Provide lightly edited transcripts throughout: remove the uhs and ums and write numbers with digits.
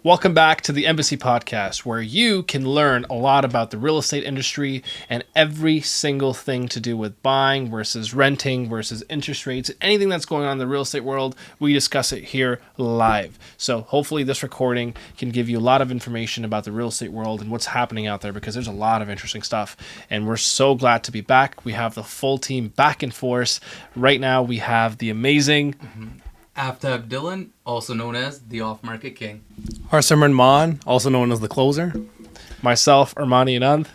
Welcome back to the Embassy Podcast, where you can learn a lot about the real estate industry and every single thing to do with buying versus renting versus interest rates. Anything that's going on in the real estate world, we discuss it here live. So hopefully this recording can give you a lot of information about the real estate world and what's happening out there, because there's a lot of interesting stuff. And we're so glad to be back. We have the full team back in force. Right now we have the amazing... Aftab Dylan, also known as the Off-Market King. Harsimran Maan, also known as the Closer. Myself, Armani Anand.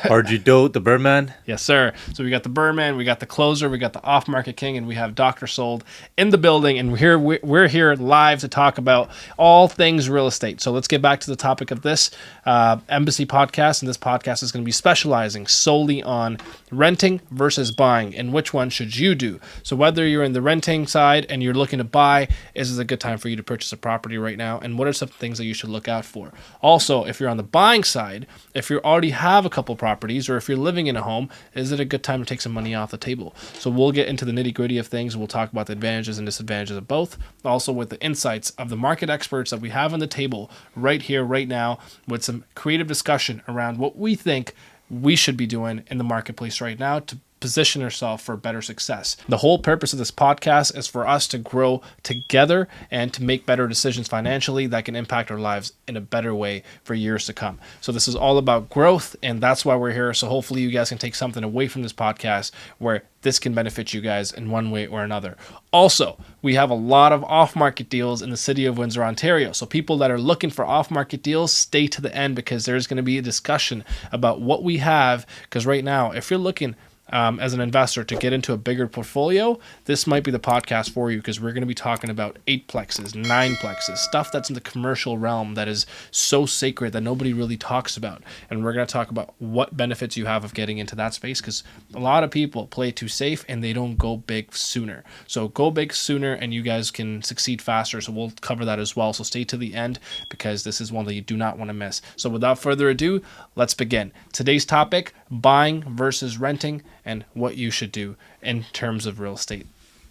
Arjudo, the Birdman. Yes, sir. So we got the Birdman, we got the Closer, we got the Off-Market King, and we have Dr. Sold in the building. And we're here live to talk about all things real estate. So let's get back to the topic of this Embassy Podcast. And this podcast is going to be specializing solely on renting versus buying, and which one should you do. So whether you're in the renting side and you're looking to buy, is this a good time for you to purchase a property right now? And what are some things that you should look out for? Also, if you're on the buying side, if you already have a couple properties, or if you're living in a home, is it a good time to take some money off the table? So we'll get into the nitty-gritty of things. We'll talk about the advantages and disadvantages of both, also with the insights of the market experts that we have on the table right here, right now, with some creative discussion around what we think we should be doing in the marketplace right now to position ourselves for better success. The whole purpose of this podcast is for us to grow together and to make better decisions financially that can impact our lives in a better way for years to come. So this is all about growth, and that's why we're here. So hopefully you guys can take something away from this podcast where this can benefit you guys in one way or another. Also, we have a lot of off-market deals in the city of Windsor, Ontario. So people that are looking for off-market deals, stay to the end, because there's going to be a discussion about what we have. Because right now, if you're looking as an investor to get into a bigger portfolio, this might be the podcast for you, because we're going to be talking about 8plexes, 9plexes, stuff that's in the commercial realm that is so sacred that nobody really talks about. And we're going to talk about what benefits you have of getting into that space, because a lot of people play too safe and they don't go big sooner. So go big sooner and you guys can succeed faster. So we'll cover that as well. So stay to the end, because this is one that you do not want to miss. So without further ado, let's begin. Today's topic: buying versus renting, and what you should do in terms of real estate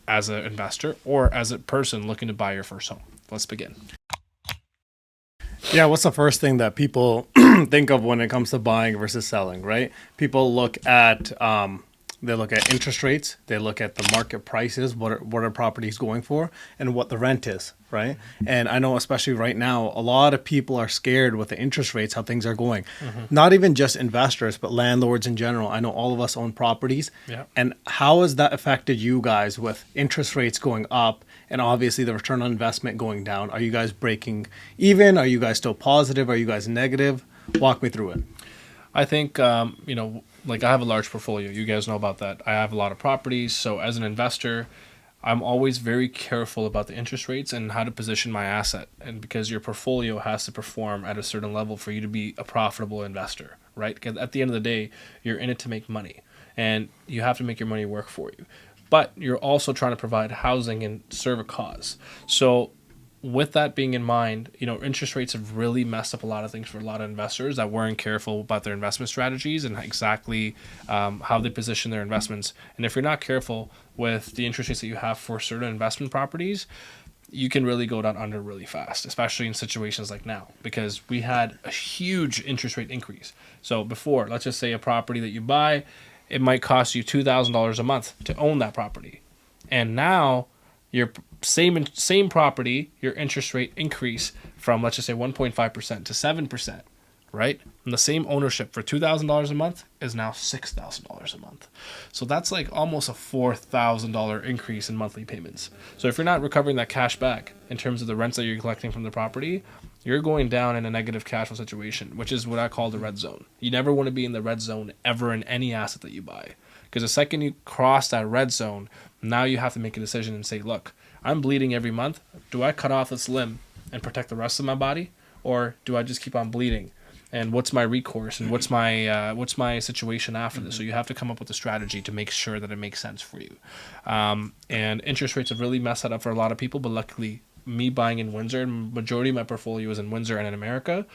as an investor or as a person looking to buy your first home. Let's begin. Yeah, what's the first thing that people think of when it comes to buying versus selling, right? People look at interest rates, they look at the market prices, what are properties going for, and what the rent is, right? And I know especially right now, a lot of people are scared with the interest rates, how things are going. Not even just investors, but landlords in general. I know all of us own properties. Yeah. And how has that affected you guys with interest rates going up and obviously the return on investment going down? Are you guys breaking even? Are you guys still positive? Are you guys negative? Walk me through it. I think, like I have a large portfolio. You guys know about that. I have a lot of properties. So as an investor, I'm always very careful about the interest rates and how to position my asset. And because your portfolio has to perform at a certain level for you to be a profitable investor, right? Because at the end of the day, you're in it to make money, and you have to make your money work for you. But you're also trying to provide housing and serve a cause. So with that being in mind, interest rates have really messed up a lot of things for a lot of investors that weren't careful about their investment strategies and exactly how they position their investments. And if you're not careful with the interest rates that you have for certain investment properties, you can really go down under really fast, especially in situations like now, because we had a huge interest rate increase. So before, let's just say a property that you buy, it might cost you $2,000 a month to own that property. And now your same property, your interest rate increase from, let's just say, 1.5% to 7%, right? And the same ownership for $2,000 a month is now $6,000 a month. So that's like almost a $4,000 increase in monthly payments. So if you're not recovering that cash back in terms of the rents that you're collecting from the property, you're going down in a negative cash flow situation, which is what I call the red zone. You never want to be in the red zone ever in any asset that you buy, because the second you cross that red zone, now you have to make a decision and say, look, I'm bleeding every month. Do I cut off this limb and protect the rest of my body, or do I just keep on bleeding? And what's my recourse, and what's my situation after this? So you have to come up with a strategy to make sure that it makes sense for you. And interest rates have really messed that up for a lot of people, but luckily, me buying in Windsor, and majority of my portfolio is in Windsor and in America,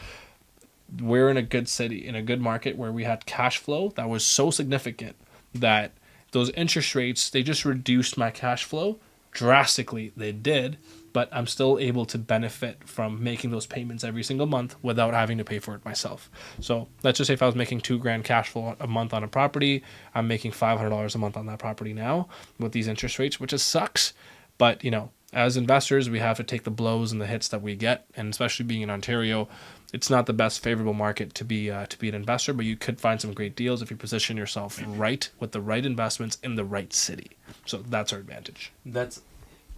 we're in a good city, in a good market where we had cash flow that was so significant that those interest rates, they just reduced my cash flow drastically. They did, but I'm still able to benefit from making those payments every single month without having to pay for it myself. So let's just say if I was making $2,000 cash flow a month on a property, I'm making $500 a month on that property now with these interest rates, which just sucks. But, as investors, we have to take the blows and the hits that we get, and especially being in Ontario, it's not the best favorable market to be an investor, but you could find some great deals if you position yourself right with the right investments in the right city. So that's our advantage. That's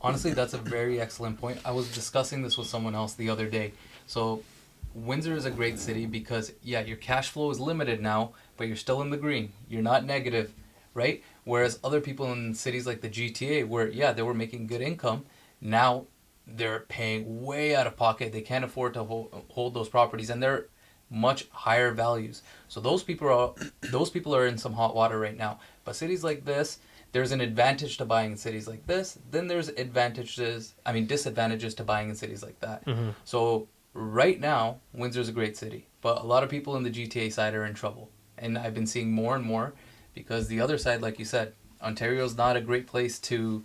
a very excellent point. I was discussing this with someone else the other day. So Windsor is a great city because your cash flow is limited now, but you're still in the green. You're not negative, right? Whereas other people in cities like the GTA where they were making good income, now they're paying way out of pocket. They can't afford to hold those properties, and they're much higher values. So those people are in some hot water right now. But cities like this, there's an advantage to buying in cities like this. Then there's disadvantages to buying in cities like that. Mm-hmm. So right now, Windsor's a great city, but a lot of people in the GTA side are in trouble. And I've been seeing more and more because the other side, like you said, Ontario's not a great place to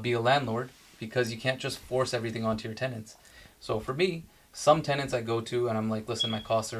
be a landlord because you can't just force everything onto your tenants. So for me, some tenants I go to and I'm like, listen, my costs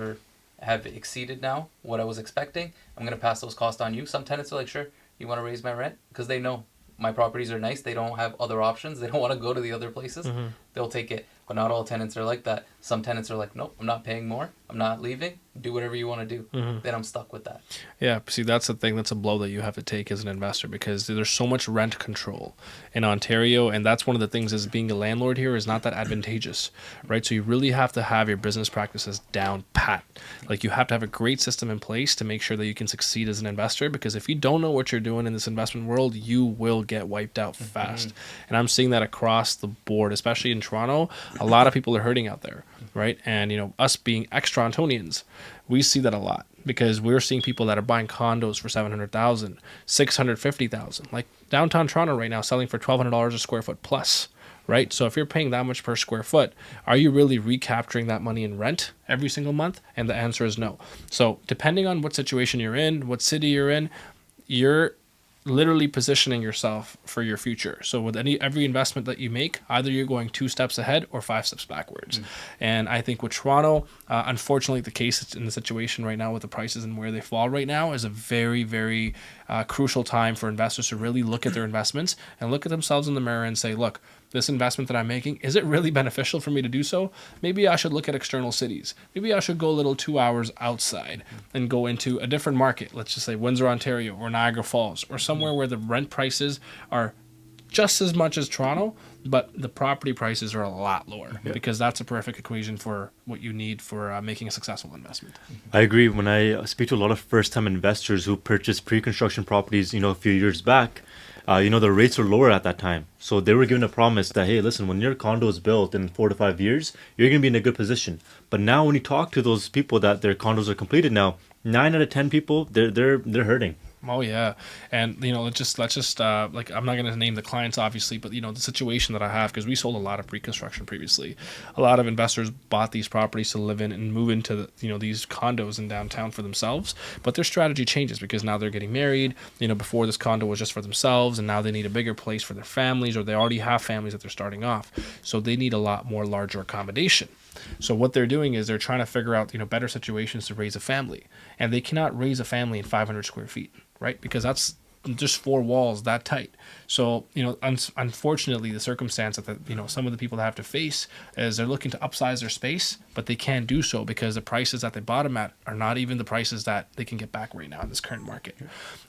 have exceeded now what I was expecting. I'm going to pass those costs on you. Some tenants are like, sure, you want to raise my rent? Because they know my properties are nice. They don't have other options. They don't want to go to the other places. Mm-hmm. They'll take it. But not all tenants are like that. Some tenants are like, nope, I'm not paying more. I'm not leaving. Do whatever you want to do. Mm-hmm. Then I'm stuck with that. Yeah, see, that's the thing. That's a blow that you have to take as an investor because there's so much rent control in Ontario, and that's one of the things is being a landlord here is not that advantageous, right? So you really have to have your business practices down pat. Like you have to have a great system in place to make sure that you can succeed as an investor because if you don't know what you're doing in this investment world, you will get wiped out fast. And I'm seeing that across the board, especially in Toronto. A lot of people are hurting out there, right? And, us being ex-Torontonians, we see that a lot because we're seeing people that are buying condos for $700,000, $650,000. Like downtown Toronto right now selling for $1,200 a square foot plus, right? So if you're paying that much per square foot, are you really recapturing that money in rent every single month? And the answer is no. So depending on what situation you're in, what city you're in, you're literally positioning yourself for your future. So with every investment that you make, either you're going 2 steps ahead or 5 steps backwards. And I think with Toronto, unfortunately, the case in the situation right now with the prices and where they fall right now is a very, very crucial time for investors to really look at their investments and look at themselves in the mirror and say, look, this investment that I'm making, is it really beneficial for me to do so? Maybe I should look at external cities. Maybe I should go a little 2 hours outside and go into a different market. Let's just say Windsor, Ontario, or Niagara Falls, or somewhere where the rent prices are just as much as Toronto, but the property prices are a lot lower because that's a perfect equation for what you need for making a successful investment. I agree. When I speak to a lot of first-time investors who purchased pre-construction properties, a few years back, the rates were lower at that time. So they were given a promise that, hey, listen, when your condo is built in 4 to 5 years, you're going to be in a good position. But now when you talk to those people that their condos are completed now, 9 out of 10 people, they're hurting. Oh yeah, and let's just like I'm not going to name the clients obviously, but the situation that I have because we sold a lot of pre-construction previously. A lot of investors bought these properties to live in and move into these condos in downtown for themselves, but their strategy changes because now they're getting married. Before this condo was just for themselves, and now they need a bigger place for their families, or they already have families that they're starting off, so they need a lot more larger accommodation. So what they're doing is they're trying to figure out better situations to raise a family, and they cannot raise a family in 500 square feet. Right, because that's just 4 walls that tight. So unfortunately, the circumstance that some of the people have to face is they're looking to upsize their space, but they can't do so because the prices that they bought them at are not even the prices that they can get back right now in this current market.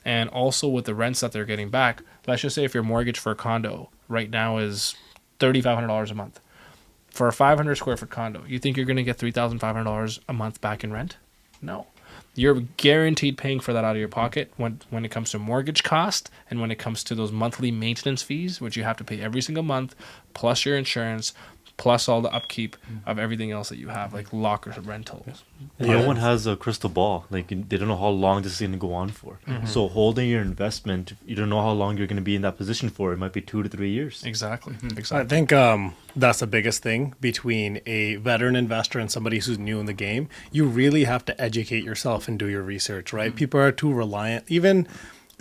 And also with the rents that they're getting back, let's just say if your mortgage for a condo right now is $3,500 a month, for a 500 square foot condo, you think you're going to get $3,500 a month back in rent? No. You're guaranteed paying for that out of your pocket when it comes to mortgage cost and when it comes to those monthly maintenance fees, which you have to pay every single month, plus your insurance, plus all the upkeep of everything else that you have, like lockers, rentals. No one has a crystal ball. Like they don't know how long this is going to go on for. So holding your investment, you don't know how long you're going to be in that position for. It might be 2 to 3 years. Exactly. I think that's the biggest thing between a veteran investor and somebody who's new in the game. You really have to educate yourself and do your research, right? People are too reliant. Even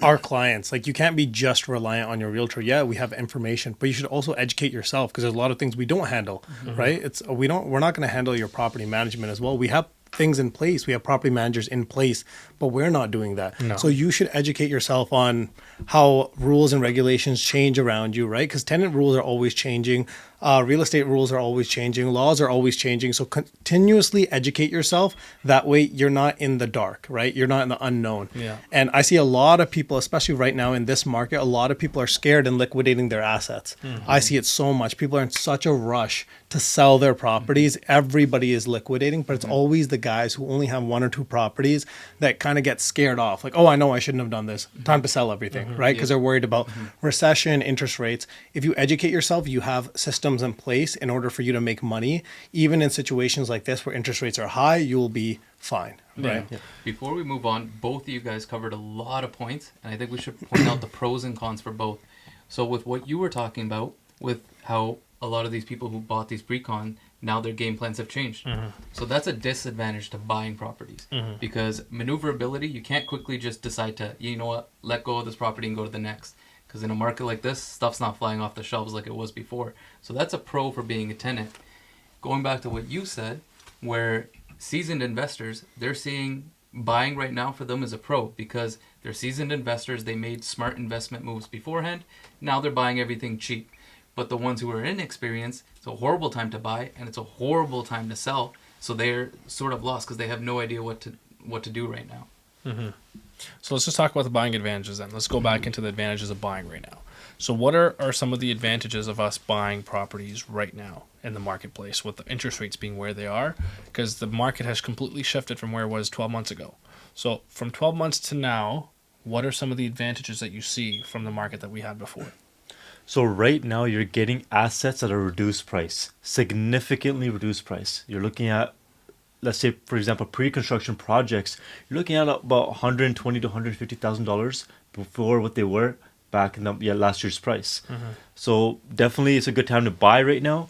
our clients. Like, you can't be just reliant on your realtor. Yeah, we have information, but you should also educate yourself, because there's a lot of things we don't handle, right? We're not going to handle your property management as well. We have things in place. We have property managers in place, but we're not doing that. No. So you should educate yourself on how rules and regulations change around you, right? Because tenant rules are always changing. Real estate rules are always changing. Laws are always changing. So continuously educate yourself. That way you're not in the dark, right? You're not in the unknown. Yeah. And I see a lot of people, especially right now in this market, a lot of people are scared and liquidating their assets. I see it so much. People are in such a rush to sell their properties. Everybody is liquidating, but it's always the guys who only have 1 or 2 properties that kind of get scared off. Like, oh, I know I shouldn't have done this. Time to sell everything, right? Because they're worried about recession, interest rates. If you educate yourself, you have systems in place in order for you to make money. Even in situations like this where interest rates are high, you will be fine, right? Yeah. Before we move on, both of you guys covered a lot of points, and I think we should point out the pros and cons for both. So with what you were talking about, with how a lot of these people who bought these pre-con, now their game plans have changed. So that's a disadvantage to buying properties, because maneuverability, you can't quickly just decide to, you know what, let go of this property and go to the next. Because in a market like this, stuff's not flying off the shelves like it was before. So that's a pro for being a tenant. Going back to what you said, where seasoned investors, they're seeing buying right now for them is a pro, because they're seasoned investors. They made smart investment moves beforehand. Now they're buying everything cheap. But the ones who are inexperienced, it's a horrible time to buy and it's a horrible time to sell. So they're sort of lost because they have no idea what to do right now. So let's just talk about the buying advantages then. Let's go back into the advantages of buying right now. So what are some of the advantages of us buying properties right now in the marketplace with the interest rates being where they are? Because the market has completely shifted from where it was 12 months ago. So from 12 months to now, what are some of the advantages that you see from the market that we had before? So right now you're getting assets at a reduced price, significantly reduced price. You're looking at, let's say, for example, pre-construction projects. You're looking at about $120,000 to $150,000 before what they were back in last year's price. So definitely, it's a good time to buy right now,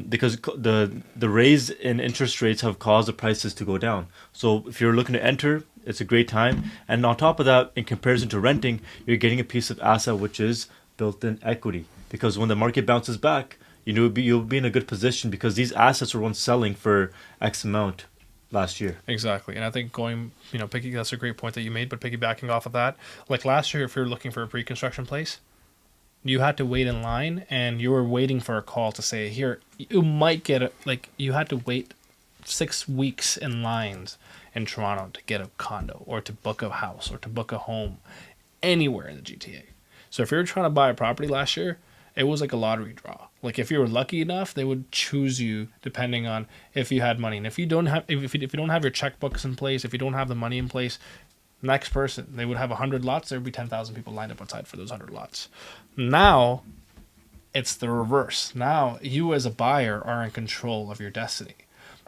because the raise in interest rates have caused the prices to go down. So if you're looking to enter, it's a great time. And on top of that, in comparison to renting, you're getting a piece of asset which is built-in equity, because when the market bounces back, you'll be in a good position, because these assets were once selling for X amount last year. Exactly. And I think that's a great point that you made, but piggybacking off of that, like last year, if you're looking for a pre-construction place, you had to wait in line and you were waiting for a call to say, here, you might get it. Like, you had to wait 6 weeks in lines in Toronto to get a condo or to book a house or to book a home anywhere in the GTA. So if you were trying to buy a property last year, it was like a lottery draw. Like, if you were lucky enough, they would choose you depending on if you had money. And if you don't have your checkbooks in place, if you don't have the money in place, next person, they would have 100 lots. There would be 10,000 people lined up outside for those 100 lots. Now, it's the reverse. Now, you as a buyer are in control of your destiny.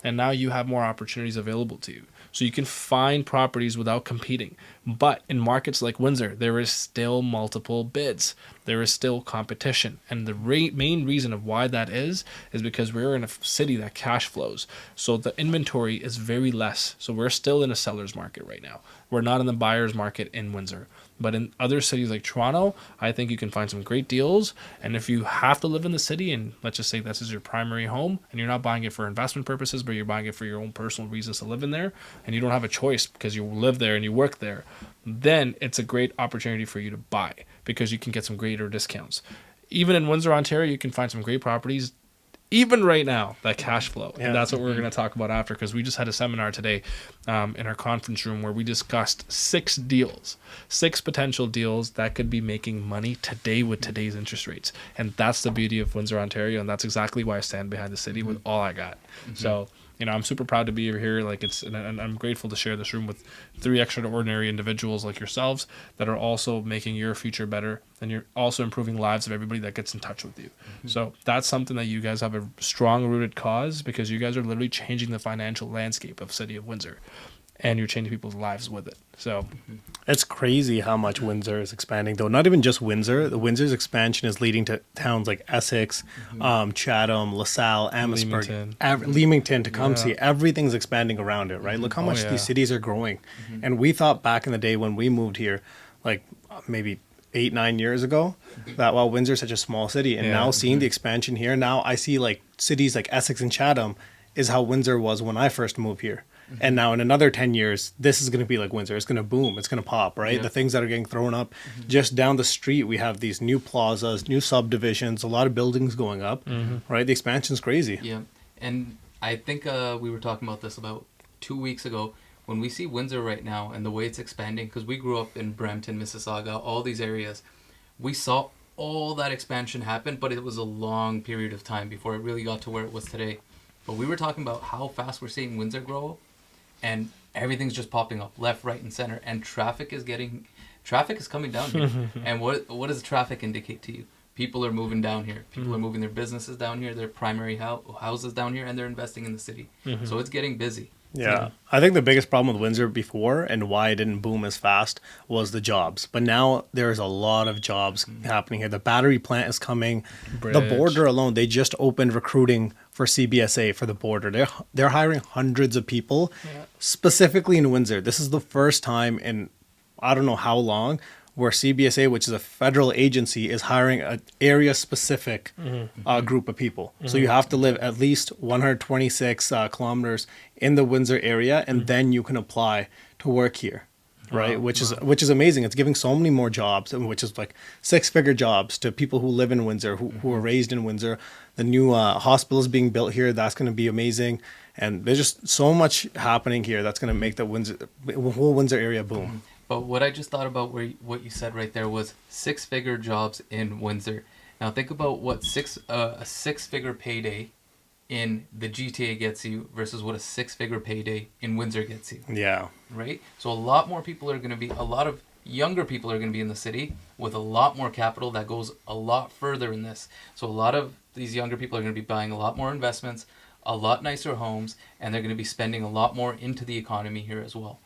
And now you have more opportunities available to you. So you can find properties without competing. But in markets like Windsor, there is still multiple bids. There is still competition. And the main reason of why that is because we're in a city that cash flows. So the inventory is very less. So we're still in a seller's market right now. We're not in the buyer's market in Windsor. But in other cities like Toronto, I think you can find some great deals. And if you have to live in the city, and let's just say this is your primary home, and you're not buying it for investment purposes, but you're buying it for your own personal reasons to live in there, and you don't have a choice because you live there and you work there, then it's a great opportunity for you to buy, because you can get some greater discounts. Even in Windsor, Ontario, you can find some great properties, even right now, that cash flow. Yeah. And that's what we're going to talk about after, because we just had a seminar today in our conference room where we discussed 6 potential deals that could be making money today with today's interest rates. And that's the beauty of Windsor, Ontario. And that's exactly why I stand behind the city with all I got. So, I'm super proud to be here. And I'm grateful to share this room with 3 extraordinary individuals like yourselves that are also making your future better, and you're also improving lives of everybody that gets in touch with you. So that's something that you guys have a strong rooted cause, because you guys are literally changing the financial landscape of City of Windsor, and you're changing people's lives with it. So it's crazy how much Windsor is expanding, though. Not even just Windsor. The Windsor's expansion is leading to towns like Essex, Chatham, LaSalle, Amherstburg, Leamington, Tecumseh. Everything's expanding around it, right? Look how much these cities are growing. And we thought back in the day when we moved here, like, maybe 8-9 years ago, that while Windsor is such a small city, and Yeah. now seeing the expansion here, now I see like cities like Essex and Chatham is how Windsor was when I first moved here. And now in another 10 years, this is going to be like Windsor. It's going to boom. It's going to pop, right? Yeah. The things that are getting thrown up. Just down the street, we have these new plazas, new subdivisions, a lot of buildings going up, right? The expansion's crazy. Yeah, and I think we were talking about this about 2 weeks ago. When we see Windsor right now and the way it's expanding, because we grew up in Brampton, Mississauga, all these areas, we saw all that expansion happen, but it was a long period of time before it really got to where it was today. But we were talking about how fast we're seeing Windsor grow, and everything's just popping up left, right, and center, and traffic is coming down here. And what does traffic indicate to you? People are moving down here. People are moving their businesses down here, their primary houses down here, and they're investing in the city. So it's getting busy. Yeah. I think the biggest problem with Windsor before and why it didn't boom as fast was the jobs. But now there's a lot of jobs happening here. The battery plant is coming. Bridge. The border alone, they just opened recruiting for CBSA for the border. They're hiring hundreds of people specifically in Windsor. This is the first time in I don't know how long where CBSA, which is a federal agency, is hiring an area-specific group of people. So you have to live at least 126 kilometers in the Windsor area, and then you can apply to work here, right? Which is amazing. It's giving so many more jobs, and which is like 6-figure jobs to people who live in Windsor, who are raised in Windsor. The new hospital is being built here. That's going to be amazing. And there's just so much happening here that's going to make the whole Windsor area boom. But what I just thought about what you said right there was 6-figure jobs in Windsor. Now think about what a 6-figure payday in the GTA gets you versus what a 6-figure payday in Windsor gets you. Yeah. Right? So a lot more people are going to be, a lot of younger people are going to be in the city with a lot more capital that goes a lot further in this. So a lot of these younger people are going to be buying a lot more investments, a lot nicer homes, and they're going to be spending a lot more into the economy here as well,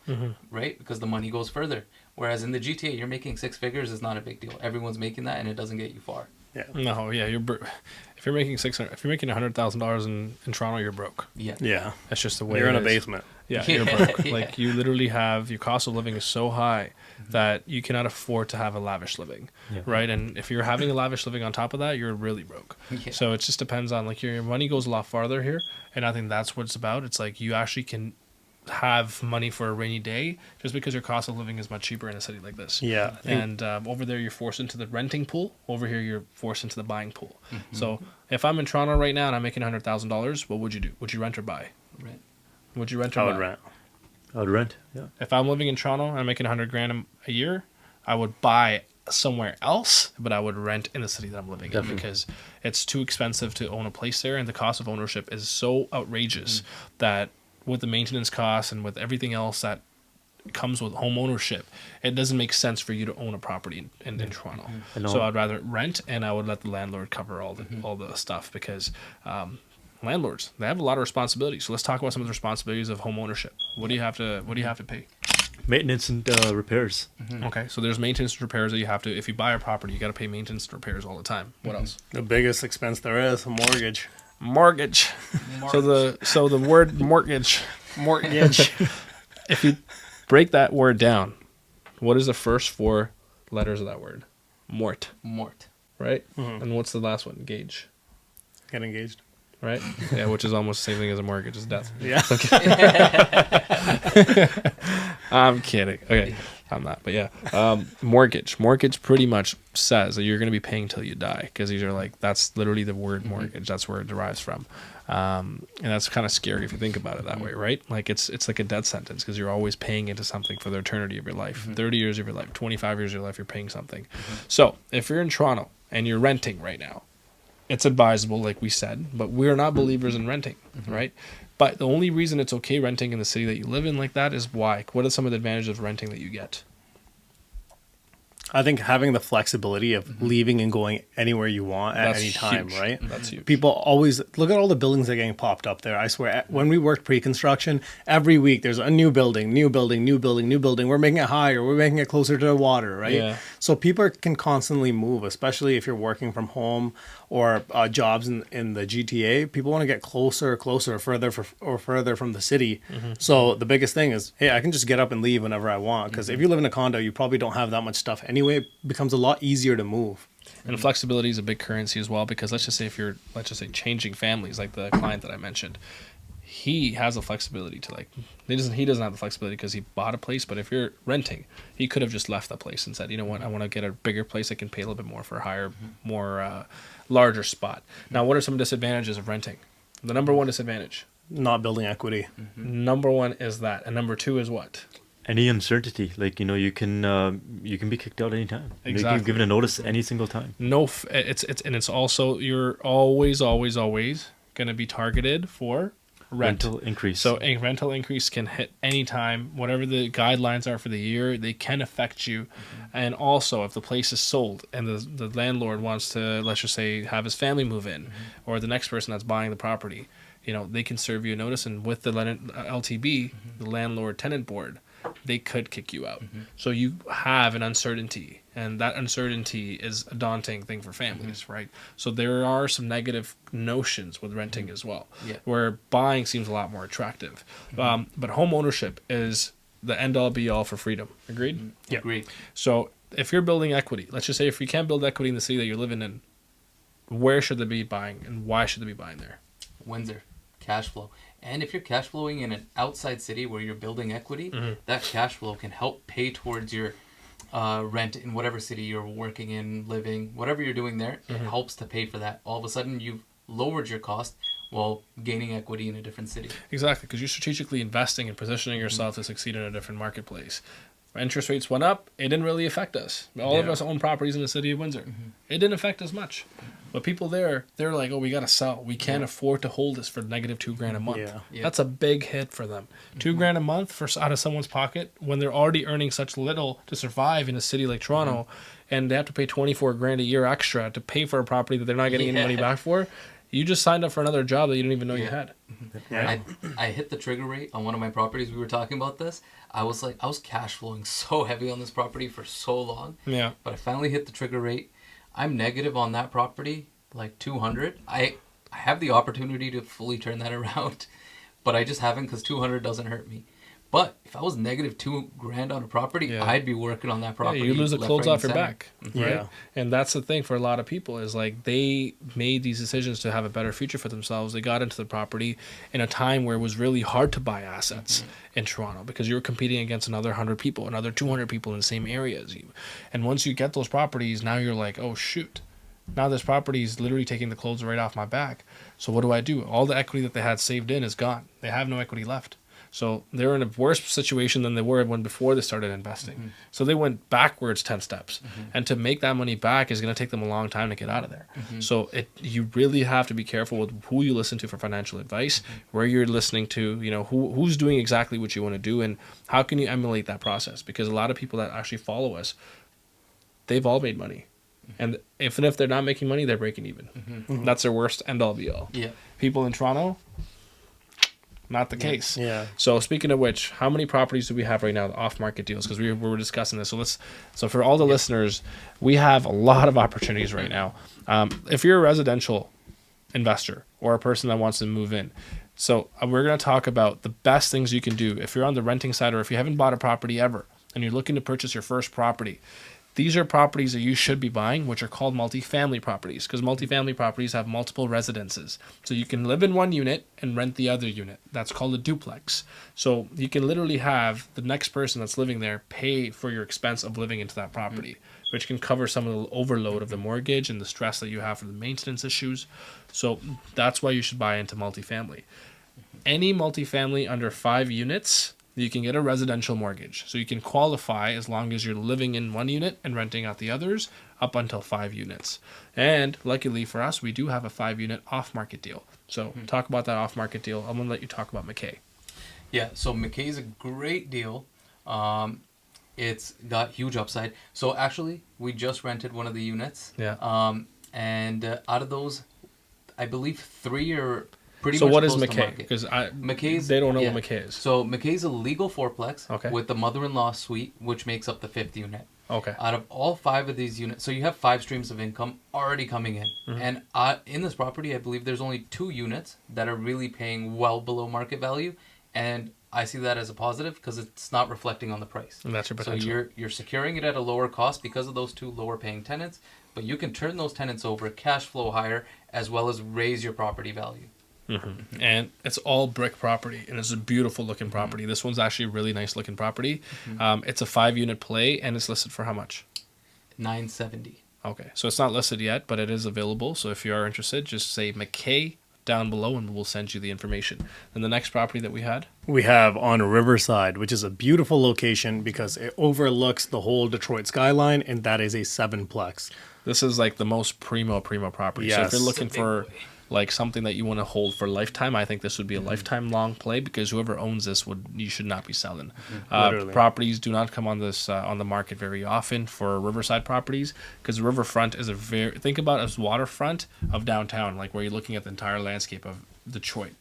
right? Because the money goes further. Whereas in the GTA, you're making 6 figures is not a big deal. Everyone's making that, and it doesn't get you far. Yeah. No, yeah, if you're making $100,000 in Toronto, you're broke. Yeah. Yeah. That's just the way You're it in a is. basement. Yeah, Yeah. you're broke. Yeah. Like you literally have your cost of living is so high that you cannot afford to have a lavish living, right? And if you're having a lavish living on top of that, you're really broke. Yeah. So it just depends on like your money goes a lot farther here, and I think that's what it's about. It's like you actually can have money for a rainy day just because your cost of living is much cheaper in a city like this. Yeah. I think- And over there, you're forced into the renting pool. Over here, you're forced into the buying pool. So if I'm in Toronto right now and I'm making $100,000, what would you do? Would you rent or buy? Right. Would you rent or I would buy? rent. I would rent. Yeah. If I'm living in Toronto and I'm making $100,000 a year, I would buy somewhere else, but I would rent in the city that I'm living in because it's too expensive to own a place there, and the cost of ownership is so outrageous that with the maintenance costs and with everything else that comes with home ownership, it doesn't make sense for you to own a property in Toronto. So I'd rather rent, and I would let the landlord cover all the stuff because landlords, they have a lot of responsibilities. So let's talk about some of the responsibilities of home ownership. What do you have to pay? Maintenance and repairs. Okay, so there's maintenance and repairs that you have to. If you buy a property, you got to pay maintenance and repairs all the time. What else? The biggest expense there is a mortgage. Mortgage. So the word mortgage. If you break that word down, what is the first 4 letters of that word? Mort, right? And what's the last one? Gauge, Get engaged. right? Yeah, which is almost the same thing as a mortgage, is death. Yeah. I'm kidding. Okay, I'm not. But yeah, mortgage. Mortgage pretty much says that you're going to be paying till you die because these are like, that's literally the word mortgage. That's where it derives from. And that's kind of scary if you think about it that way, right? Like it's like a death sentence because you're always paying into something for the eternity of your life. 30 years of your life, 25 years of your life, you're paying something. So if you're in Toronto and you're renting right now, it's advisable, like we said, but we're not believers in renting, right? But the only reason it's okay renting in the city that you live in like that is why? What are some of the advantages of renting that you get? I think having the flexibility of leaving and going anywhere you want at That's any time, huge. right? That's huge. People always look at all the buildings that are getting popped up there. I swear, when we worked pre-construction, every week there's a new building. We're making it higher. We're making it closer to the water, right? Yeah. So people can constantly move, especially if you're working from home or jobs in the GTA. People want to get closer, further from the city. So the biggest thing is, hey, I can just get up and leave whenever I want. Because if you live in a condo, you probably don't have that much stuff anyway. anyway, it becomes a lot easier to move. And flexibility is a big currency as well, because let's just say if you're, let's just say, changing families, like the client that I mentioned, he has the flexibility to, like, he doesn't have the flexibility because he bought a place, but if you're renting, he could have just left the place and said, you know what, I want to get a bigger place. I can pay a little bit more for a higher, more larger spot. Now, what are some disadvantages of renting? The number one disadvantage. Not building equity. Number one is that, and number two is what? Any uncertainty, like, you know, you can be kicked out anytime. You Exactly. can give it a notice any single time. No, it's also, you're always going to be targeted for Rental increase. So a rental increase can hit anytime. Whatever the guidelines are for the year, they can affect you. And also, if the place is sold and the landlord wants to, let's just say, have his family move in, or the next person that's buying the property, you know, they can serve you a notice. And with the LTB, the landlord tenant board, they could kick you out. So you have an uncertainty, and that uncertainty is a daunting thing for families, right? So there are some negative notions with renting as well, where buying seems a lot more attractive. But home ownership is the end all be all for freedom. Agreed? Yeah. Agreed. So if you're building equity, let's just say if you can't build equity in the city that you're living in, where should they be buying, and why should they be buying there? Windsor, cash flow. And if you're cash flowing in an outside city where you're building equity, that cash flow can help pay towards your rent in whatever city you're working in, living, whatever you're doing there. It helps to pay for that. All of a sudden, you've lowered your cost while gaining equity in a different city. Exactly, because you're strategically investing and positioning yourself to succeed in a different marketplace. Interest rates went up. It didn't really affect us. All of us own properties in the city of Windsor. It didn't affect us much. But people there, they're like, oh, we got to sell. We can't afford to hold this for negative $2,000 a month. Yeah. That's a big hit for them. $2,000 a month out of someone's pocket when they're already earning such little to survive in a city like Toronto, and they have to pay $24,000 a year extra to pay for a property that they're not getting any money back for. You just signed up for another job that you didn't even know you had. I hit the trigger rate on one of my properties. We were talking about this. I was cash flowing so heavy on this property for so long. Yeah. But I finally hit the trigger rate. I'm negative on that property, like 200. I have the opportunity to fully turn that around, but I just haven't, because 200 doesn't hurt me. But if I was negative $2,000 on a property, I'd be working on that property. You lose the left, clothes right, off and your center. back, right? And that's the thing for a lot of people is like they made these decisions to have a better future for themselves. They got into the property in a time where it was really hard to buy assets in Toronto because you were competing against another 100 people, another 200 people in the same area as you. And once you get those properties, now you're like, oh shoot, now this property is literally taking the clothes right off my back. So what do? All the equity that they had saved in is gone. They have no equity left. So they're in a worse situation than they were when before they started investing. So they went backwards 10 steps. And to make that money back is going to take them a long time to get out of there. So you really have to be careful with who you listen to for financial advice, where you're listening to, you know, who's doing exactly what you want to do, and how can you emulate that process? Because a lot of people that actually follow us, they've all made money. And if they're not making money, they're breaking even. That's their worst end all be all. Yeah. People in Toronto, not the case. Yeah. So speaking of which, how many properties do we have right now, the off-market deals? Because we were discussing this. So for all the listeners, we have a lot of opportunities right now. If you're a residential investor or a person that wants to move in, so we're going to talk about the best things you can do if you're on the renting side, or if you haven't bought a property ever and you're looking to purchase your first property. These are properties that you should be buying, which are called multifamily properties, because multifamily properties have multiple residences. So you can live in one unit and rent the other unit. That's called a duplex. So you can literally have the next person that's living there pay for your expense of living into that property, which can cover some of the overload of the mortgage and the stress that you have for the maintenance issues. So that's why you should buy into multifamily. Any multifamily under 5 units, you can get a residential mortgage. So you can qualify as long as you're living in one unit and renting out the others up until 5 units. And luckily for us, we do have a 5-unit off-market deal. So talk about that off-market deal. I'm going to let you talk about McKay. Yeah, so McKay's a great deal. It's got huge upside. So actually, we just rented one of the units. Yeah. And out of those, I believe 3 are pretty So much what is close to McKay? market. Because McKay's, they don't know yeah. what McKay is. So McKay's a legal fourplex Okay. with the mother-in-law suite, which makes up the 5th unit. Okay. Out of all 5 of these units, so you have 5 streams of income already coming in. And in this property, I believe there's only 2 units that are really paying well below market value, And I see that as a positive because it's not reflecting on the price. And that's your So potential. you're securing it at a lower cost because of those two lower paying tenants, but you can turn those tenants over, cash flow higher, as well as raise your property value. And it's all brick property, and it's a beautiful looking property. This one's actually a really nice looking property. It's a 5-unit play, and it's listed for how much? 970. Okay, so it's not listed yet, but it is available. So if you are interested, just say McKay down below, and we'll send you the information. Then the next property that we had, We have on Riverside, which is a beautiful location because it overlooks the whole Detroit skyline, and that is a 7-plex. this is like the most primo property. So if Yes. you're looking It's a big for boy. like something that you want to hold for a lifetime, I think this would be a lifetime long play, because whoever owns this you should not be selling. Literally. Properties do not come on this on the market very often for riverside properties, because the riverfront is think about it as waterfront of downtown, like where you're looking at the entire landscape of Detroit.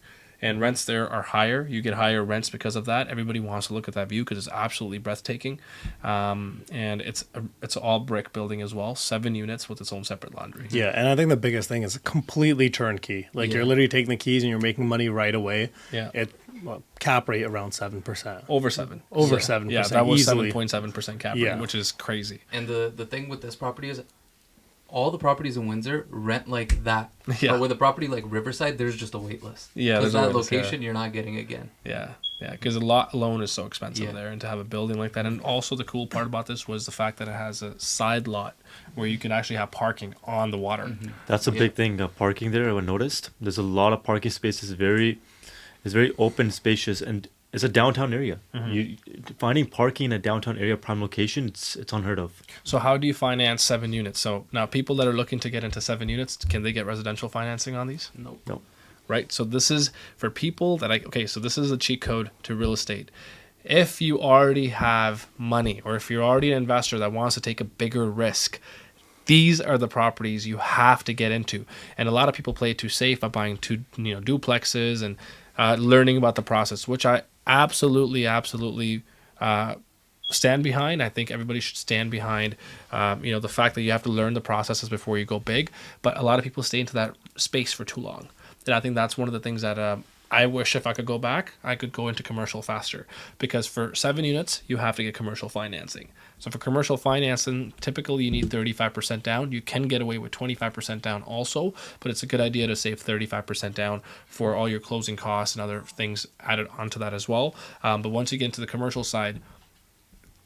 And rents there are higher. You get higher rents because of that. Everybody wants to look at that view because it's absolutely breathtaking. And it's all brick building as well. 7 units with its own separate laundry. Yeah, and I think the biggest thing is completely turnkey. Like Yeah. you're literally taking the keys and you're making money right away. Yeah. Cap rate around 7%. Over 7. Over Yeah. 7%. Yeah, that was easily. 7.7% cap rate, Yeah. which is crazy. And the thing with this property is all the properties in Windsor rent like that. Yeah. But with a property like Riverside, there's just a wait list. Yeah, Because there's a that wait list, location you're not getting again. Yeah, because a lot alone is so expensive Yeah. there, and to have a building like that, and also the cool part about this was the fact that it has a side lot where you can actually have parking on the water. That's a Yeah. big thing. Parking there, I noticed. There's a lot of parking spaces. It's very open, spacious, and it's a downtown area. You finding parking in a downtown area, prime location, it's unheard of. So how do you finance 7 units? So now people that are looking to get into 7 units, can they get residential financing on these? Nope. No. Right? So this is for people that so this is a cheat code to real estate. If you already have money, or if you're already an investor that wants to take a bigger risk, these are the properties you have to get into. And a lot of people play it too safe by buying duplexes and learning about the process, which I absolutely stand behind. I think everybody should stand behind, the fact that you have to learn the processes before you go big. But a lot of people stay into that space for too long. And I think that's one of the things that I wish if I could go back, I could go into commercial faster. Because for 7 units, you have to get commercial financing. So for commercial financing, typically you need 35% down. You can get away with 25% down also, but it's a good idea to save 35% down for all your closing costs and other things added onto that as well. But once you get into the commercial side,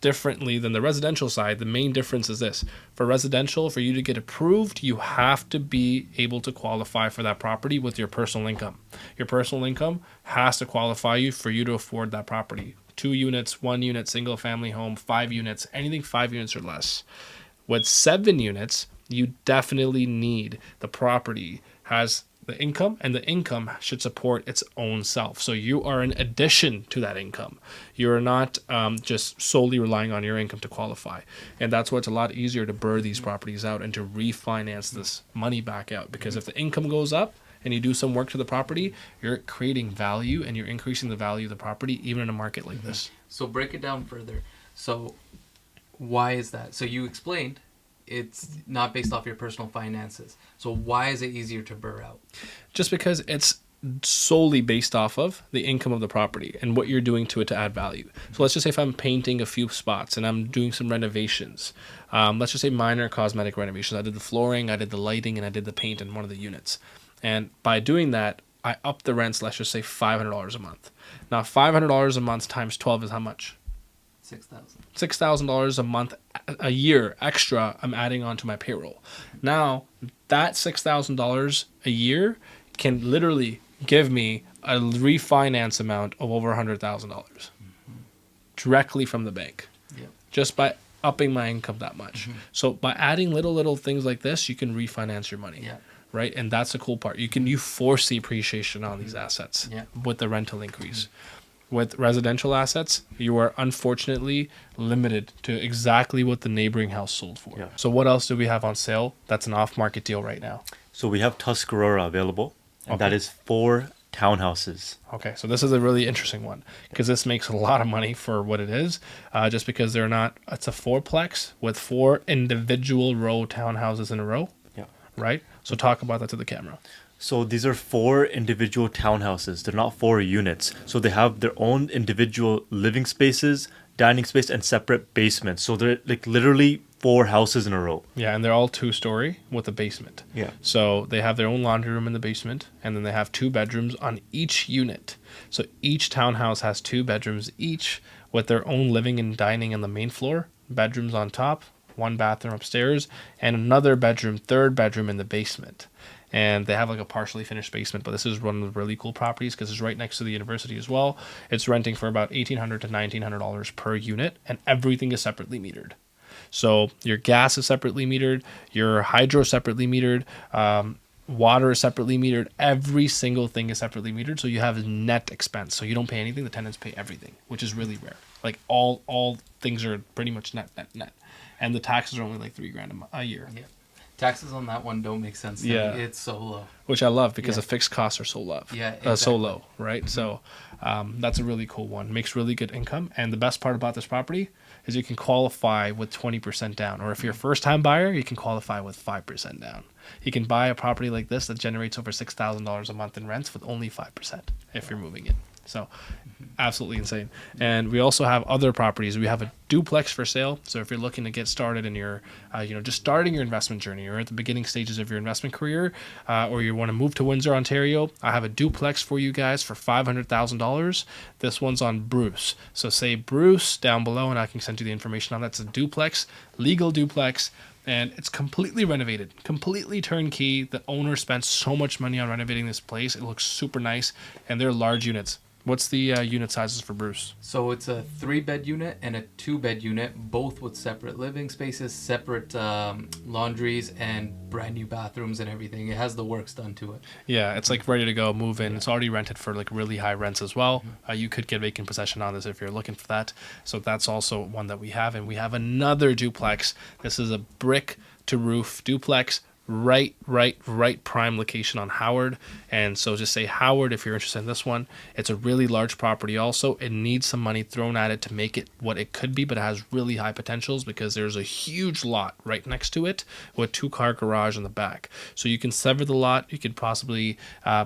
differently than the residential side, the main difference is this. For residential, for you to get approved, you have to be able to qualify for that property with your personal income. Your personal income has to qualify you for you to afford that property. 2 units, 1 unit, single family home, 5 units, anything 5 units or less. With 7 units, you definitely need the property has the income, and the income should support its own self. So you are an addition to that income. You're not just solely relying on your income to qualify. And that's why it's a lot easier to burr these properties out and to refinance this money back out. Because if the income goes up and you do some work to the property, you're creating value and you're increasing the value of the property even in a market like this. So break it down further. So why is that? So you explained it's not based off your personal finances. So why is it easier to burr out? Just because it's solely based off of the income of the property and what you're doing to it to add value. So let's just say if I'm painting a few spots and I'm doing some renovations, let's just say minor cosmetic renovations. I did the flooring, I did the lighting, and I did the paint in one of the units. And by doing that, I upped the rents, let's just say $500 a month. Now, $500 a month times 12 is how much? 6,000. $6,000 a month, a year extra I'm adding onto my payroll. Now, that $6,000 a year can literally give me a refinance amount of over $100,000 directly from the bank, Yep. just by upping my income that much. So by adding little things like this, you can refinance your money. Yeah. Right, and that's the cool part. You force the appreciation on these assets Yeah. with the rental increase. With residential assets, you are unfortunately limited to exactly what the neighboring house sold for. Yeah. So what else do we have on sale that's an off-market deal right now? So we have Tuscarora available, and that Okay. is 4 townhouses. Okay, so this is a really interesting one because this makes a lot of money for what it is, just because it's a 4-plex with 4 individual row townhouses in a row, Yeah. right? So talk about that to the camera. So these are 4 individual townhouses. They're not 4 units. So they have their own individual living spaces, dining space, and separate basements. So they're like literally 4 houses in a row. Yeah, and they're all 2-story with a basement. Yeah. So they have their own laundry room in the basement, and then they have 2 bedrooms on each unit. So each townhouse has 2 bedrooms each with their own living and dining on the main floor, bedrooms on top, 1 bathroom upstairs, and another bedroom, 3rd bedroom in the basement. And they have like a partially finished basement, but this is one of the really cool properties because it's right next to the university as well. It's renting for about $1,800 to $1,900 per unit, and everything is separately metered. So your gas is separately metered, your hydro is separately metered, water is separately metered. Every single thing is separately metered, so you have net expense. So you don't pay anything; the tenants pay everything, which is really rare. Like all things are pretty much net, and the taxes are only like $3,000 a year. Yeah. Taxes on that one don't make sense to me. It's so low. Which I love because Yeah. the fixed costs are so low. Yeah, So exactly. low, right? So that's a really cool one. Makes really good income. And the best part about this property is you can qualify with 20% down. Or if you're a first-time buyer, you can qualify with 5% down. You can buy a property like this that generates over $6,000 a month in rents with only 5% if you're moving in. So absolutely insane. And we also have other properties. We have a duplex for sale. So if you're looking to get started in your, just starting your investment journey, or at the beginning stages of your investment career, or you want to move to Windsor, Ontario, I have a duplex for you guys for $500,000. This one's on Bruce. So say Bruce down below, and I can send you the information on that. It's a duplex, legal duplex. And it's completely renovated, completely turnkey. The owner spent so much money on renovating this place. It looks super nice, and they're large units. What's the unit sizes for Bruce? So it's a 3-bed unit and a 2-bed unit, both with separate living spaces, separate laundries, and brand new bathrooms and everything. It has the works done to it. Yeah, it's like ready to go, move in. It's already rented for like really high rents as well. You could get vacant possession on this if you're looking for that. So that's also one that we have. And we have another duplex. This is a brick to roof duplex. Right prime location on Howard. And so just say Howard if you're interested in this one. It's a really large property also. It needs some money thrown at it to make it what it could be, but it has really high potentials because there's a huge lot right next to it with 2-car garage in the back. So you can sever the lot. You could possibly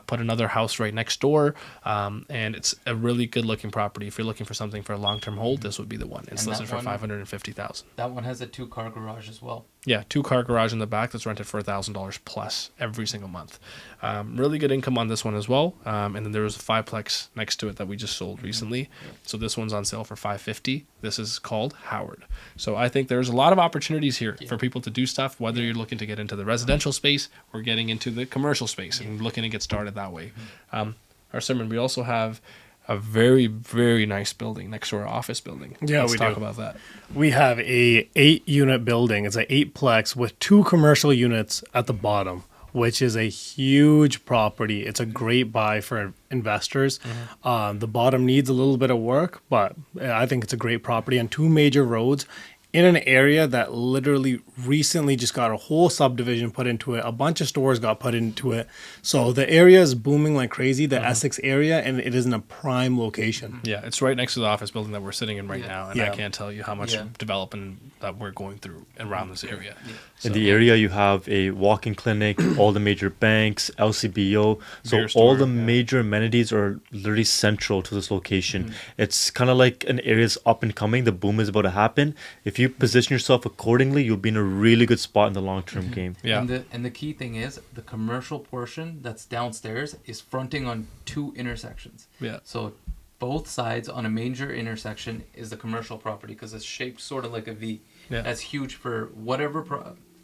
put another house right next door. And it's a really good looking property. If you're looking for something for a long-term hold, this would be the one. It's And listed for that one- $550,000. That one has a 2-car garage as well. Yeah, 2-car garage in the back that's rented for $1,000 plus every single month. Really good income on this one as well. And then there was a 5-plex next to it that we just sold recently. So this one's on sale for $550. This is called Howard. So I think there's a lot of opportunities here for people to do stuff, whether you're looking to get into the residential space or getting into the commercial space and looking to get started that way. Our sermon, we also have a very, very nice building next to our office building. Yeah, Let's we talk do. about that. We have a 8-unit building. It's an 8-plex with 2 commercial units at the bottom, which is a huge property. It's a great buy for investors. The bottom needs a little bit of work, but I think it's a great property on 2 major roads in an area that literally recently just got a whole subdivision put into it. A bunch of stores got put into it. So the area is booming like crazy, the Essex area, and it is in a prime location. Yeah, it's right next to the office building that we're sitting in right Yeah. now, and I Yeah. can't tell you how much Yeah. development that we're going through around this area. In the area, you have a walk-in clinic, all the major banks, LCBO. So Beer all store, the yeah. major amenities are literally central to this location. It's kind of like an area's up and coming. The boom is about to happen. If you position yourself accordingly, you'll be in a really good spot in the long-term game. Yeah, And the key thing is the commercial portion that's downstairs is fronting on 2 intersections. yeah, So both sides on a major intersection is the commercial property because it's shaped sort of like a V. Yeah. That's huge for whatever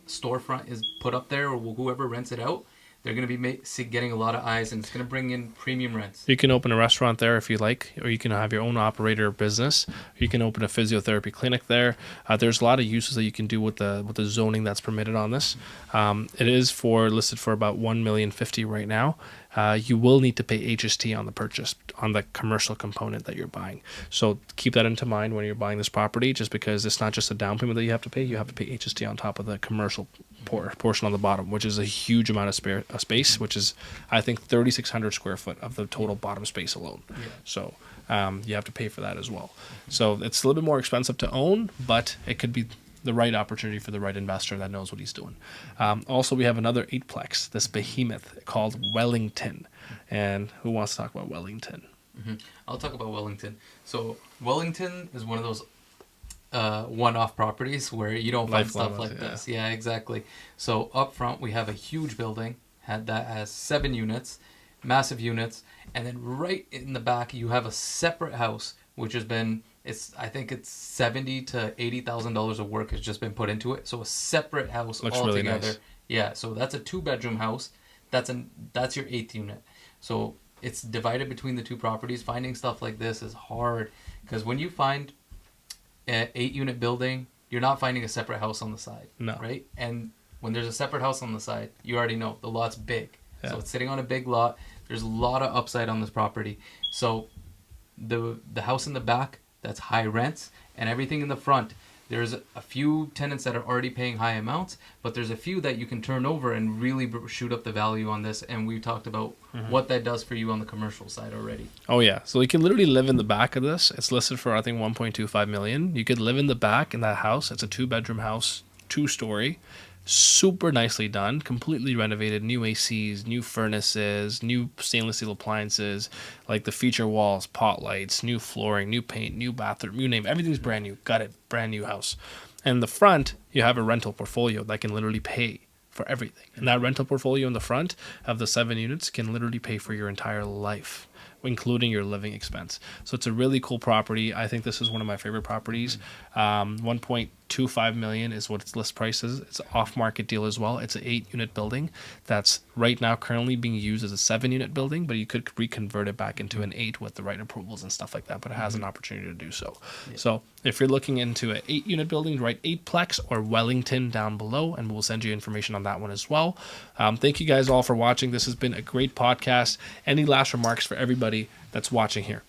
storefront is put up there or whoever rents it out. They're going to be getting a lot of eyes, and it's going to bring in premium rents. You can open a restaurant there if you like, or you can have your own operator business. You can open a physiotherapy clinic there. There's a lot of uses that you can do with the zoning that's permitted on this. It is listed for about $1,050,000 right now. You will need to pay HST on the purchase on the commercial component that you're buying. So keep that into mind when you're buying this property, just because it's not just a down payment that you have to pay. You have to pay HST on top of the commercial portion on the bottom, which is a huge amount of space, which is, I think, 3,600 square foot of the total bottom space alone. Yeah. So you have to pay for that as well. So it's a little bit more expensive to own, but it could be the right opportunity for the right investor that knows what he's doing. Also, we have another 8-plex, this behemoth called Wellington. And who wants to talk about Wellington? I'll talk about Wellington. So Wellington is one of those one-off properties where you don't find stuff like this. Yeah, exactly. So up front, we have a huge building that has 7 units, massive units, and then right in the back, you have a separate house, which has been, I think it's $70,000 to $80,000 of work has just been put into it. So a separate house Looks altogether. really nice. Yeah, so that's a 2-bedroom house. That's your 8th unit. So it's divided between the 2 properties. Finding stuff like this is hard because when you find an 8-unit building, you're not finding a separate house on the side. No. Right? And when there's a separate house on the side, you already know the lot's big. Yeah. So it's sitting on a big lot. There's a lot of upside on this property. So the house in the back, that's high rents, and everything in the front, there's a few tenants that are already paying high amounts, but there's a few that you can turn over and really shoot up the value on this. And we talked about what that does for you on the commercial side already. Oh yeah, so you can literally live in the back of this. It's listed for I think 1.25 million. You could live in the back in that house. It's a 2-bedroom house, 2-story, super nicely done, completely renovated, new ACs, new furnaces, new stainless steel appliances, like the feature walls, pot lights, new flooring, new paint, new bathroom, you name it. Everything's brand new. Got it, brand new house. And in the front, you have a rental portfolio that can literally pay for everything. And that rental portfolio in the front of the 7 units can literally pay for your entire life, including your living expense. So it's a really cool property. I think this is one of my favorite properties. 1.25 million is what its list price is. It's an off-market deal as well. It's an 8-unit building that's right now currently being used as a 7-unit building, but you could reconvert it back into an 8 with the right approvals and stuff like that, but it has an opportunity to do so. Yeah. So if you're looking into an 8-unit building, write 8-plex or Wellington down below, and we'll send you information on that one as well. Thank you guys all for watching. This has been a great podcast. Any last remarks for everybody that's watching here?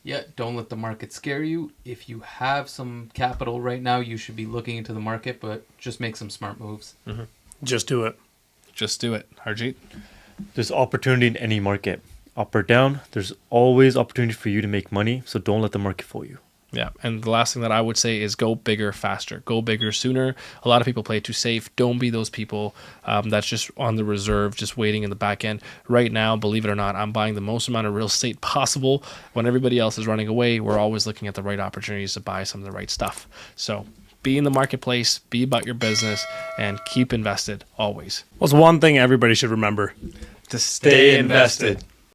Yeah, don't let the market scare you. If you have some capital right now, you should be looking into the market, but just make some smart moves. Just do it. Just do it. Harjeet? There's opportunity in any market, up or down. There's always opportunity for you to make money, so don't let the market fool you. Yeah, and the last thing that I would say is go bigger faster. Go bigger sooner. A lot of people play it too safe. Don't be those people that's just on the reserve, just waiting in the back end. Right now, believe it or not, I'm buying the most amount of real estate possible. When everybody else is running away, we're always looking at the right opportunities to buy some of the right stuff. So be in the marketplace, be about your business, and keep invested always. What's one thing everybody should remember? To stay invested.